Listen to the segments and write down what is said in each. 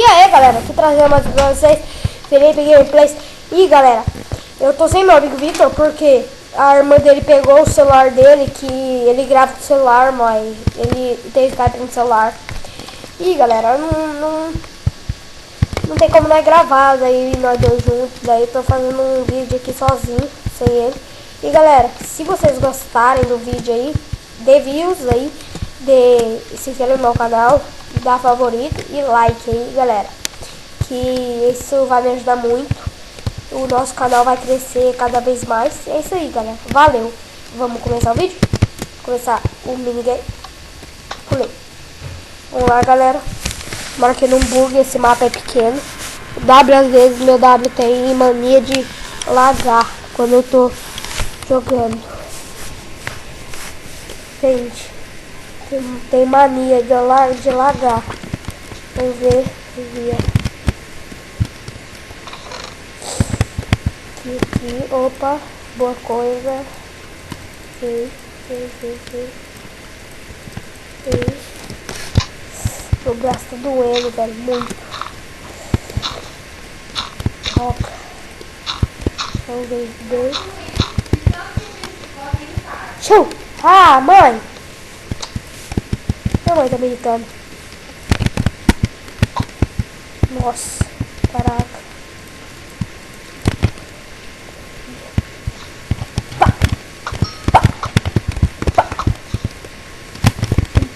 E aí galera, aqui trazendo mais pra vocês Felipe Gameplays. E galera, eu tô sem meu amigo Victor porque a irmã dele pegou o celular dele, que ele grava com o celular, mas ele tem Skype no celular. E galera, não tem como nós gravar, daí nós dois juntos, daí eu tô fazendo um vídeo aqui sozinho, sem ele. E galera, se vocês gostarem do vídeo aí, dê views aí, se inscreva no meu canal, dá favorito e like aí galera, que isso vai me ajudar muito, o nosso canal vai crescer cada vez mais. É isso aí galera, valeu, vamos começar o vídeo? Começar o minigame. Pulei. Vamos lá galera, tomara que não bugue, esse mapa é pequeno. O W às vezes, meu W tem mania de lagar quando eu tô jogando. Gente, tem mania de lagar. Vamos ver. Aqui, opa, boa coisa. O braço tá doendo, velho, muito. Roca. Vamos ver bem. Show! Ah, mãe! A mãe tá militando. Nossa, caraca.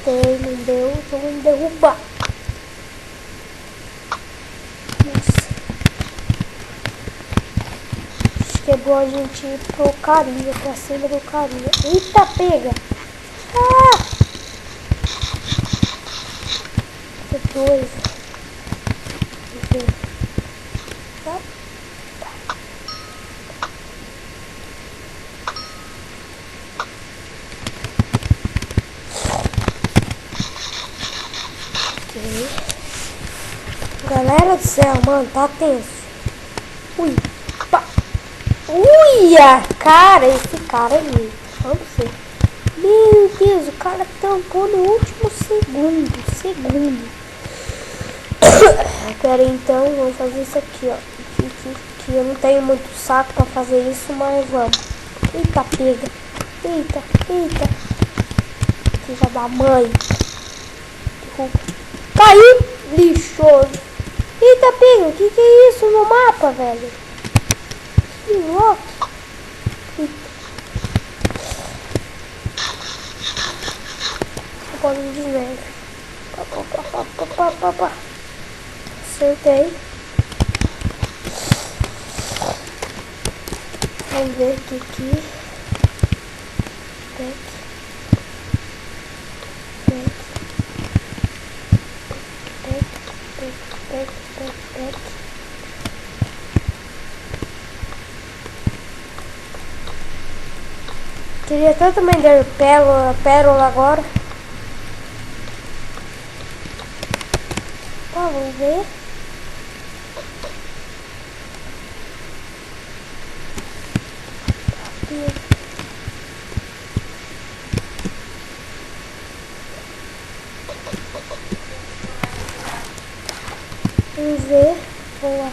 Não deu, então vamos derrubar. Nossa. Acho que é bom a gente ir pro carinha, pra cima do carinha. Eita, pega! Ah! Que coisa. Tá. Galera do céu, mano, tá tenso. Ui, pá. Uia, cara, esse cara aí. Vamos ver. Meu Deus, o cara tampou no último segundo. Pera aí, então, vamos fazer isso aqui, ó. Que eu não tenho muito saco pra fazer isso, mas vamos. Eita, pega. Eita. Filha da mãe. Caiu, lixoso. Eita, pega, que é isso no mapa, velho? Que louco. Bola de neve. Pá. Acertei. Vamos ver aqui. Queria tanto vender pérola agora. Tá, vamos ver. Vamos ver. Vamos lá.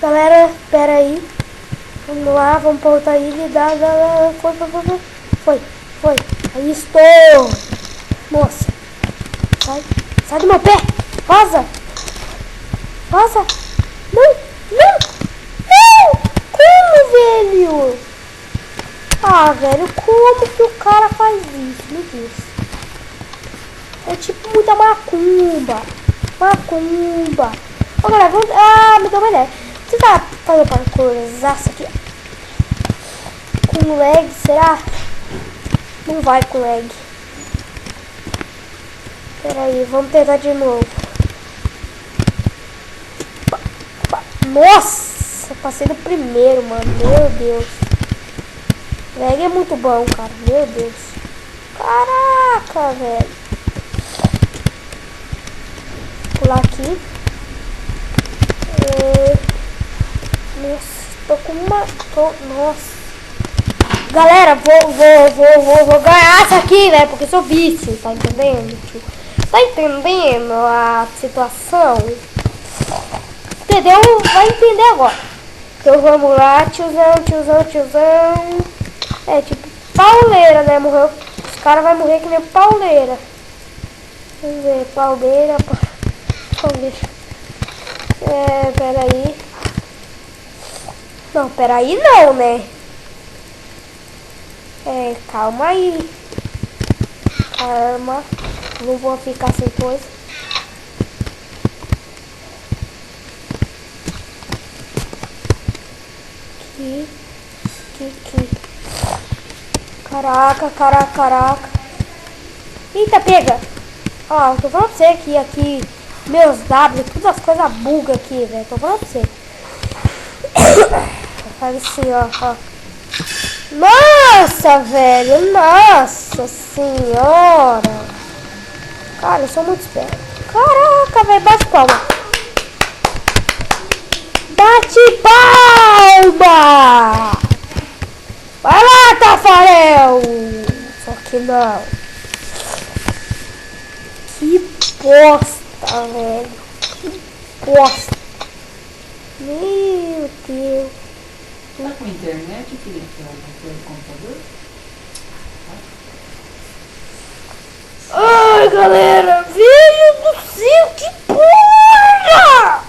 Galera, pera aí. Vamos lá, vamos pra outra ilha. Foi. Aí estou. Nossa. Sai do meu pé. Vaza. Não. Como, velho? Ah, velho, como que o cara faz isso? Meu Deus. É tipo muita macumba. Ô, galera, vamos... Ah, me deu uma ideia. Você tá fazendo parkourzaço aqui? Com lag, será? Não vai com lag. Pera aí, vamos tentar de novo. Nossa, passei no primeiro, mano. Meu Deus. Lag é muito bom, cara. Meu Deus. Caraca, velho. Pular aqui. Nossa, tô com uma... Nossa. Galera, vou ganhar essa aqui, né? Porque eu sou vice, tá entendendo? Tá entendendo a situação? Entendeu? Vai entender agora. Então vamos lá, tiozão. É tipo pauleira, né? Morreu. Os caras vão morrer que nem pauleira. Vamos ver, pauleira. Peraí. Não, peraí não, né? Calma aí. Calma. Não vou ficar sem coisa. Aqui. Caraca. Eita, pega. Ó, tô falando pra você que aqui meus W, todas as coisas bugam aqui, velho. Tô falando pra você. Faz assim, ó. Nossa, velho. Nossa senhora. Cara, eu sou muito esperto. Caraca, velho. Bate palma. Bate palma. Vai lá, Tafarel. Só que não. Que bosta, velho. Que bosta. Meu Deus. Tá com internet, Felipe? No computador? Ai, galera. Veja do céu, que porra.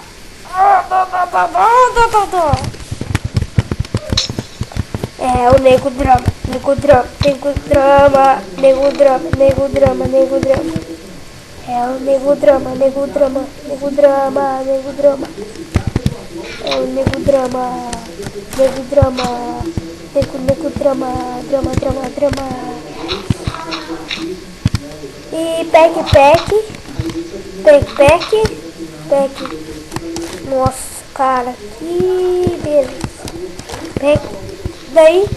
É o nego drama. É o nego drama. É o nego drama. E pack. Nossa, cara, que beleza. Daí,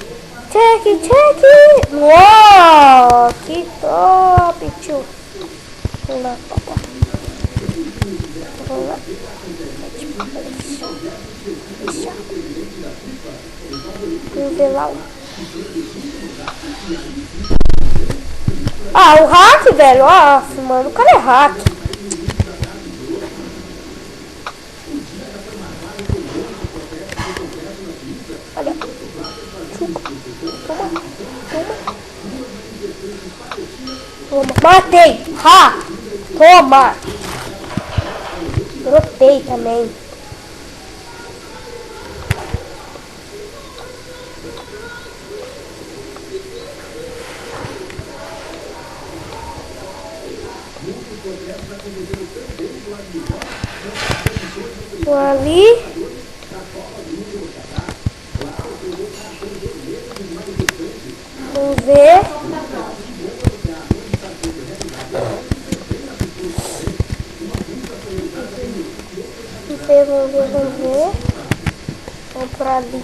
check. Uau, que top, tio. Vamos lá. Vamos ver lá. Ah, o hack, velho. Nossa, mano, o cara é hack. Olha. Toma. Matei. Toma. Dropei também. Tô ali. Vamos ver. Vamos ver. Vamos pra ali.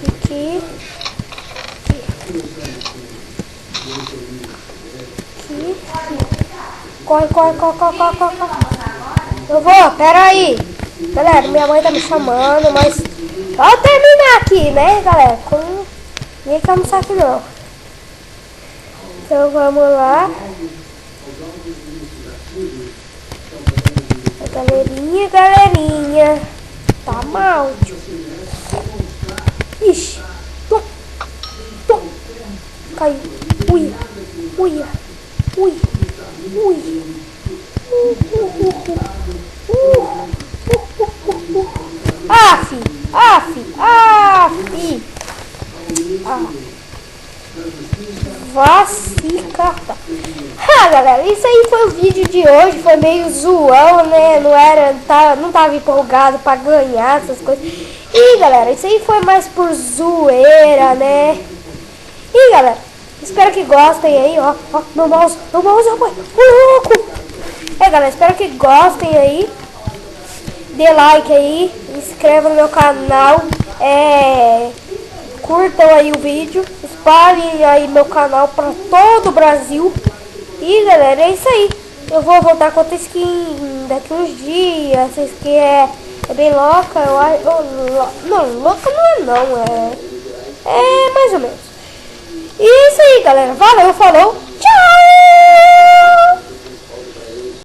Aqui. Corre. Eu vou, pera aí. Galera, minha mãe tá me chamando, mas vamos terminar aqui, né, galera? Ninguém quer almoçar aqui não. Então vamos lá. Galerinha. Tá mal, tio. Ixi. Tom. Caiu. Ui. Afi. Vá se catar. Galera, isso aí foi o vídeo de hoje. Foi meio zoão, né? Não tava empolgado pra ganhar essas coisas. E galera, isso aí foi mais por zoeira, né? E galera, espero que gostem aí, ó. Meu mouse, rapaz. Louco. Galera, espero que gostem aí. Dê like aí, inscreva no meu canal. curtam aí o vídeo, espalhem aí meu canal para todo o Brasil. E galera, é isso aí. Eu vou voltar com outra skin daqui uns dias. Essa skin é bem louca. Não, louca não é, é mais ou menos. E é isso aí, galera. Valeu, falou.